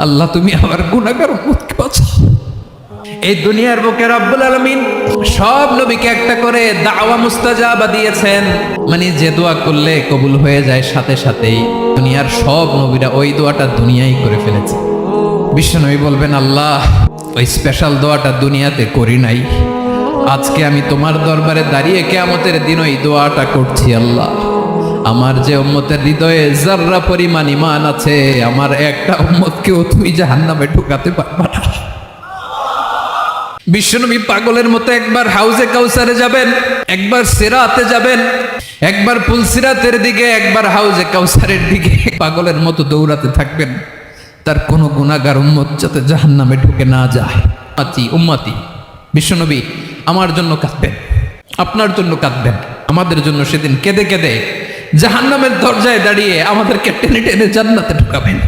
আল্লাহ তুমি আমার গুনাহগার উম্মতকে বাঁচাও। এই দুনিয়ার বুকে রব্বুল আলামিন সব নবীকে একটা করে দাওয়া মুস্তাজাবা দিয়েছেন, মানে যে দোয়া করলে কবুল হয়ে যায় সাথে সাথেই। দুনিয়ার সব নবীরা ওই দোয়াটা দুনিয়ায় করে ফেলেছে। বিশ্বনবী বলবেন, আল্লাহ ওই স্পেশাল দোয়াটা দুনিয়াতে করি নাই, আজকে আমি তোমার দরবারে দাঁড়িয়ে কিয়ামতের দিন ওই দোয়াটা করছি। আল্লাহ আমার যে উম্মতের হৃদয়ে যাররা পরিমাণ ঈমান আছে, আমার একটা উম্মতকেও তুমি জাহান্নামে ঢুকাতে পারবা না। বিশ্বনবী পাগলের মতো একবার হাউজে কাউসারে যাবেন, একবার সিরাতে যাবেন, একবার পুলসিরাতের দিকে, একবার হাউজে কাউসারের দিকে পাগলের মতো দৌড়াতে থাকবেন, তার কোনো গুনাহগার উম্মত যাতে জাহান্নামে ঢুকে না যায়। উম্মতি বিশ্বনবী আমার জন্য কাঁদবেন, আপনার জন্য কাঁদবেন, আমাদের জন্য সেদিন কেঁদে কেঁদে জাহান্নামের দরজায় দাঁড়িয়ে আমাদেরকে টেনে টেনে জান্নাতে ঢুকাবেন।